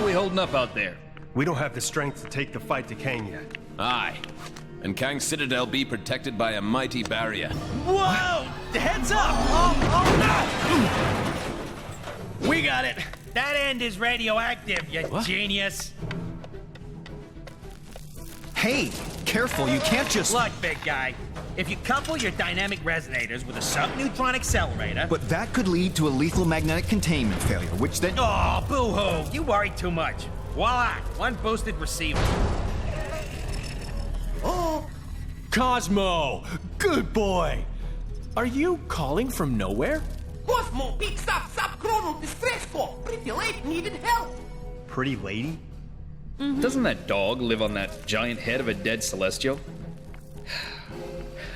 How are we holding up out there? We don't have the strength to take the fight to Kang yet. Aye. And Kang's citadel be protected by a mighty barrier. Whoa! Heads up! Oh no! We got it! That end is radioactive, you genius! Hey, careful, you can't just... Look, big guy. If you couple your dynamic resonators with a subneutron accelerator... But that could lead to a lethal magnetic containment failure, which then... Oh, boo-hoo! You worry too much. Voila! One boosted receiver. Oh! Cosmo! Good boy! Are you calling from nowhere? Cosmo picks up subchronal distress call. Pretty late, needed help. Pretty lady? Doesn't that dog live on that giant head of a dead Celestial?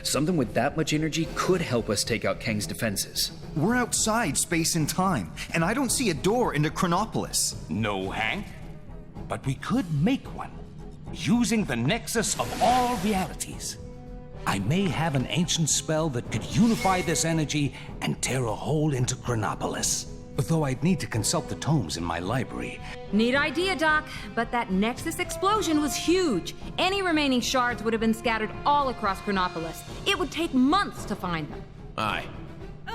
Something with that much energy could help us take out Kang's defenses. We're outside space and time, and I don't see a door into Chronopolis. No, Hank. But we could make one, using the nexus of all realities. I may have an ancient spell that could unify this energy and tear a hole into Chronopolis. Though I'd need to consult the tomes in my library. Neat idea, Doc, but that Nexus explosion was huge. Any remaining shards would have been scattered all across Chronopolis. It would take months to find them. Aye.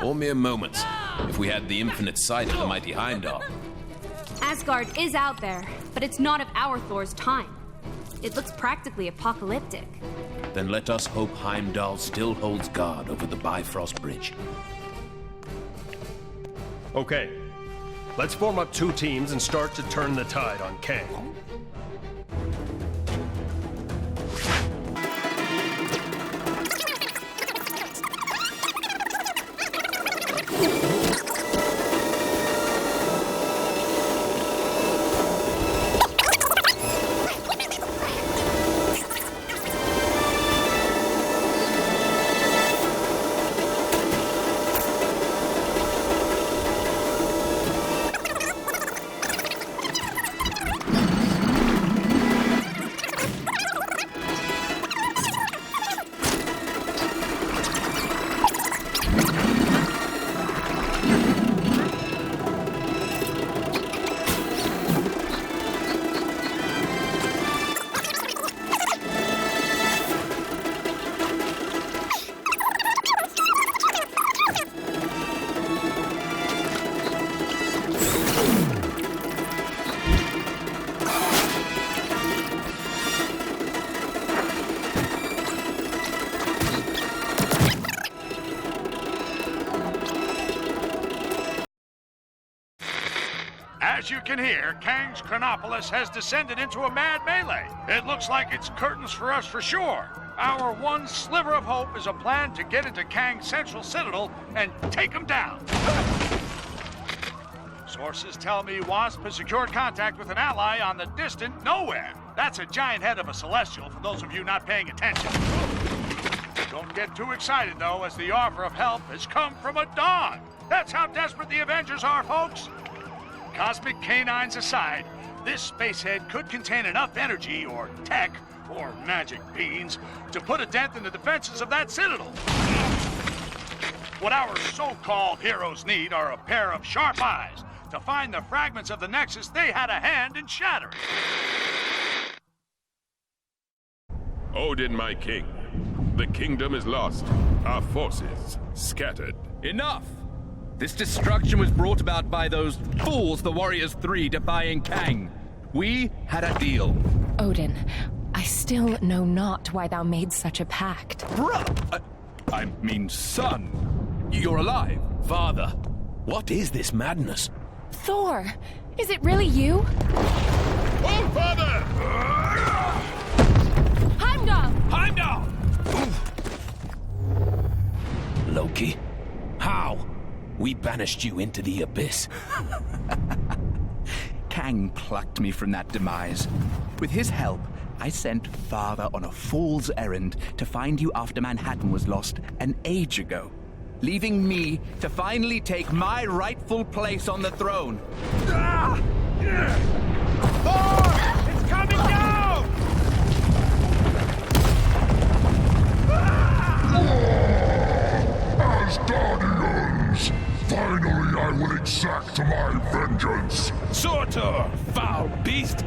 Or mere moments, if we had the infinite sight of the mighty Heimdall. Asgard is out there, but it's not of our Thor's time. It looks practically apocalyptic. Then let us hope Heimdall still holds guard over the Bifrost Bridge. Okay, let's form up 2 teams and start to turn the tide on Kang. As you can hear, Kang's Chronopolis has descended into a mad melee. It looks like it's curtains for us for sure. Our one sliver of hope is a plan to get into Kang's central citadel and take him down. Sources tell me Wasp has secured contact with an ally on the distant Nowhere. That's a giant head of a Celestial, for those of you not paying attention. Don't get too excited, though, as the offer of help has come from a dog. That's how desperate the Avengers are, folks. Cosmic canines aside, this spacehead could contain enough energy or tech or magic beans to put a dent in the defenses of that citadel. What our so-called heroes need are a pair of sharp eyes to find the fragments of the Nexus they had a hand in shattering. Odin, my king. The kingdom is lost. Our forces scattered. Enough! This destruction was brought about by those fools, the Warriors 3, defying Kang. We had a deal. Odin, I still know not why thou made such a pact. Bruh! I mean, son. You're alive. Father, what is this madness? Thor, is it really you? Oh, father! Heimdall! Heimdall! Loki, how? We banished you into the abyss. Kang plucked me from that demise. With his help, I sent Father on a fool's errand to find you after Manhattan was lost an age ago, leaving me to finally take my rightful place on the throne. Thor! It's coming down! As Guardians, finally I will exact my vengeance. Surtur! Sure, foul beast.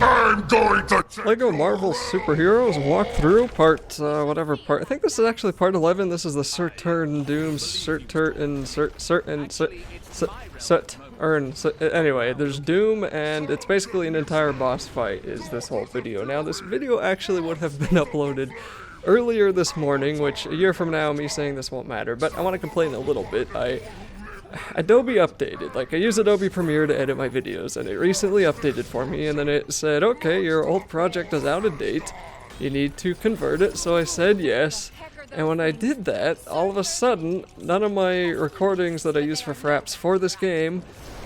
I'm going to Lego Marvel Superheroes Walkthrough, part, whatever part. I think this is actually part 11. This is the Surtur-n Doom, anyway, there's Doom, and it's basically an entire boss fight, is this whole video. Now, this video actually would have been uploaded earlier this morning, which a year from now, me saying this won't matter, but I want to complain a little bit. Adobe updated. Like, I use Adobe Premiere to edit my videos, and it recently updated for me, and then it said, okay, your old project is out of date, you need to convert it, so I said yes, and when I did that, all of a sudden, none of my recordings that I use for fraps for this game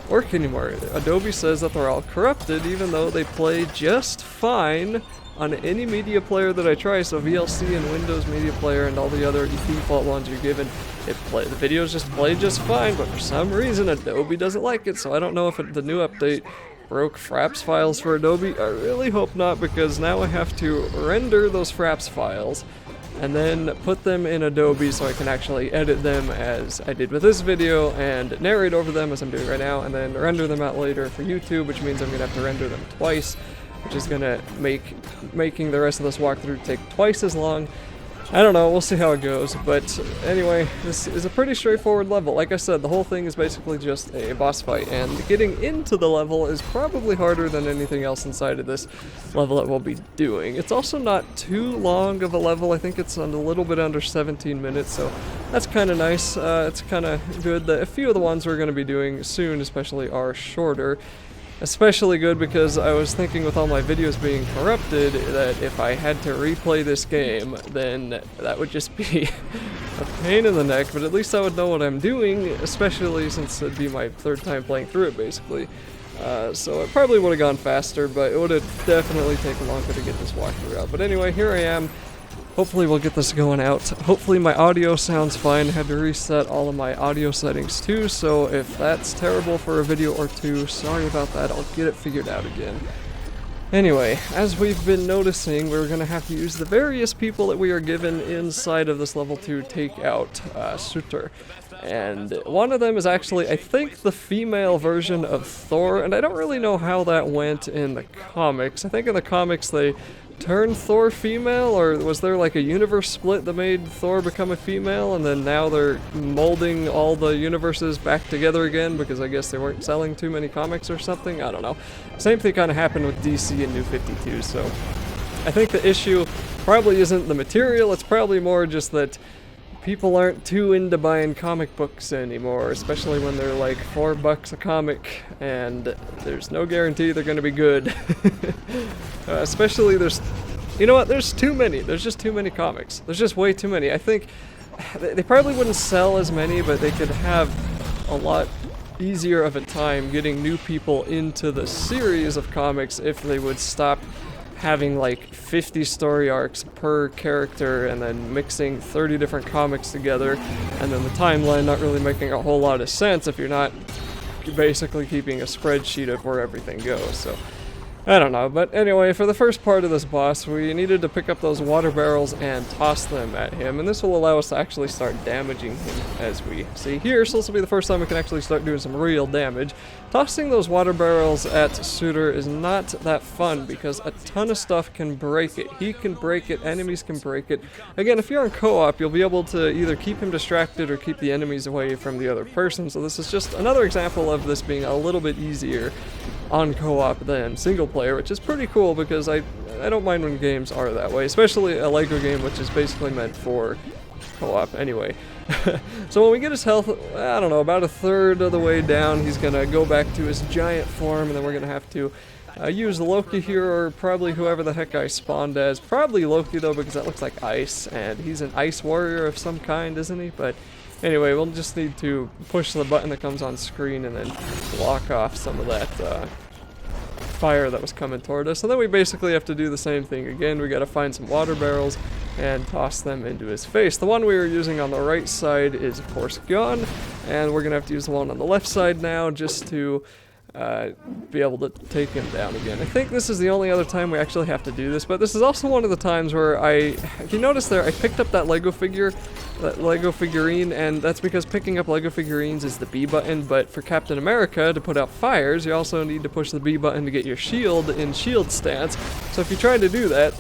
work anymore. Adobe says that they're all corrupted, even though they play just fine on any media player that I try, so VLC and Windows Media Player and all the other default ones you're given, the videos just play just fine, but for some reason Adobe doesn't like it, so I don't know if the new update broke fraps files for Adobe. I really hope not, because now I have to render those fraps files and then put them in Adobe so I can actually edit them as I did with this video and narrate over them as I'm doing right now, and then render them out later for YouTube, which means I'm gonna have to render them twice, which is gonna making the rest of this walkthrough take twice as long. I don't know, we'll see how it goes, but anyway, this is a pretty straightforward level. Like I said, the whole thing is basically just a boss fight, and getting into the level is probably harder than anything else inside of this level that we'll be doing. It's also not too long of a level. I think it's a little bit under 17 minutes, so that's kind of nice. It's kind of good that a few of the ones we're going to be doing soon especially are shorter. Especially good because I was thinking, with all my videos being corrupted, that if I had to replay this game, then that would just be a pain in the neck, but at least I would know what I'm doing, especially since it'd be my third time playing through it, basically. So it probably would have gone faster, but it would have definitely taken longer to get this walkthrough out. But anyway, here I am. Hopefully we'll get this going out. Hopefully my audio sounds fine. I had to reset all of my audio settings too, so if that's terrible for a video or two, sorry about that. I'll get it figured out again. Anyway, as we've been noticing, we're going to have to use the various people that we are given inside of this level to take out Surtur. And one of them is actually, I think, the female version of Thor, and I don't really know how that went in the comics. I think in the comics they turned Thor female, or was there like a universe split that made Thor become a female, and then now they're molding all the universes back together again because I guess they weren't selling too many comics or something? I don't know. Same thing kind of happened with DC and New 52, so I think the issue probably isn't the material, it's probably more just that people aren't too into buying comic books anymore, especially when they're like $4 a comic, and there's no guarantee they're gonna be good. Especially you know what, there's too many. There's just too many comics. There's just way too many. I think they probably wouldn't sell as many, but they could have a lot easier of a time getting new people into the series of comics if they would stop having like 50 story arcs per character and then mixing 30 different comics together, and then the timeline not really making a whole lot of sense if you're not basically keeping a spreadsheet of where everything goes. So I don't know, but anyway, for the first part of this boss, we needed to pick up those water barrels and toss them at him, and this will allow us to actually start damaging him, as we see here. So this will be the first time we can actually start doing some real damage. Tossing those water barrels at Surtur is not that fun because a ton of stuff can break it. He can break it, enemies can break it. Again, if you're in co-op, you'll be able to either keep him distracted or keep the enemies away from the other person, so this is just another example of this being a little bit easier on co-op than single player, which is pretty cool because I don't mind when games are that way, especially a Lego game, which is basically meant for co-op anyway. So when we get his health, I don't know, about a third of the way down, he's gonna go back to his giant form, and then we're gonna have to use Loki here, or probably whoever the heck I spawned as. Probably Loki though, because that looks like ice, and he's an ice warrior of some kind, isn't he? But anyway, we'll just need to push the button that comes on screen and then block off some of that fire that was coming toward us. So then we basically have to do the same thing again. We gotta find some water barrels and toss them into his face. The one we were using on the right side is of course gone, and we're gonna have to use the one on the left side now just to be able to take him down again. I think this is the only other time we actually have to do this, but this is also one of the times where if you notice there, I picked up that Lego figurine, and that's because picking up Lego figurines is the B button, but for Captain America to put out fires, you also need to push the B button to get your shield in shield stance. So if you try to do that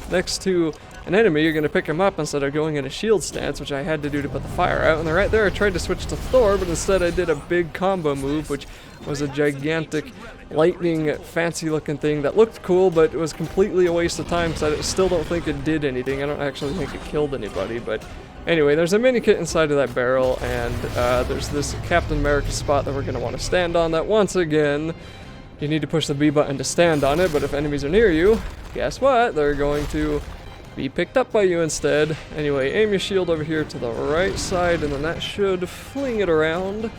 next to an enemy, you're going to pick him up instead of going in a shield stance, which I had to do to put the fire out. And then right there I tried to switch to Thor, but instead I did a big combo move, which was a gigantic lightning fancy looking thing that looked cool, but it was completely a waste of time because I still don't think it did anything. I don't actually think it killed anybody, but anyway, there's a mini kit inside of that barrel, and there's this Captain America spot that we're going to want to stand on that once again you need to push the B button to stand on it, but if enemies are near you, guess what? They're going to be picked up by you instead. Anyway, aim your shield over here to the right side, and then that should fling it around.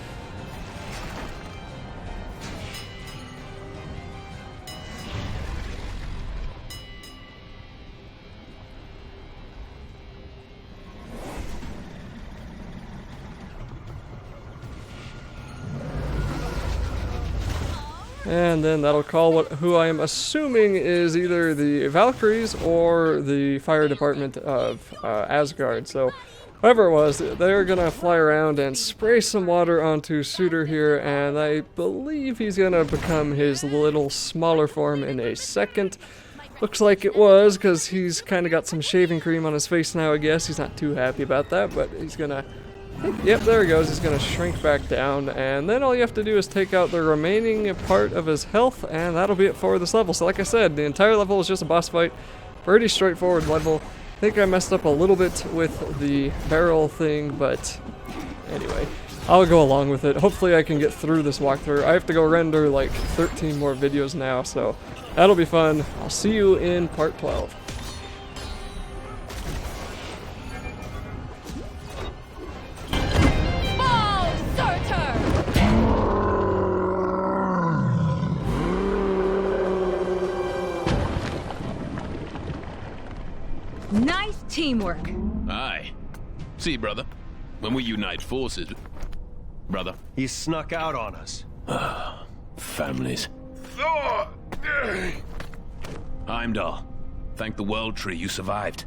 And then that'll call who I am assuming is either the Valkyries or the fire department of Asgard. So whoever it was, they're gonna fly around and spray some water onto Surtur here, and I believe he's gonna become his little smaller form in a second. Looks like it was, because he's kind of got some shaving cream on his face now, I guess. He's not too happy about that, but he's gonna... Yep, there he goes. He's going to shrink back down, and then all you have to do is take out the remaining part of his health, and that'll be it for this level. So like I said, the entire level is just a boss fight. Pretty straightforward level. I think I messed up a little bit with the barrel thing, but anyway, I'll go along with it. Hopefully I can get through this walkthrough. I have to go render like 13 more videos now, so that'll be fun. I'll see you in part 12. Nice teamwork. Aye. See, brother, when we unite forces... Brother. He snuck out on us. Families. Thor! Heimdall, thank the World Tree you survived.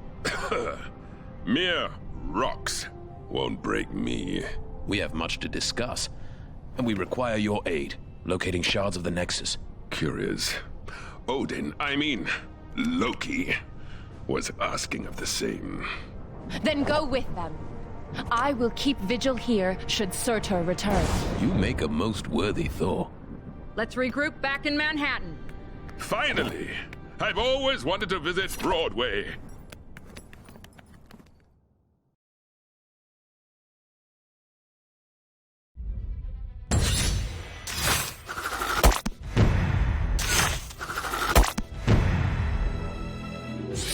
Mere rocks won't break me. We have much to discuss, and we require your aid, locating shards of the Nexus. Curious. Odin, I mean, Loki, was asking of the same. Then go with them. I will keep vigil here should Surtur return. You make a most worthy Thor. Let's regroup back in Manhattan. Finally! I've always wanted to visit Broadway.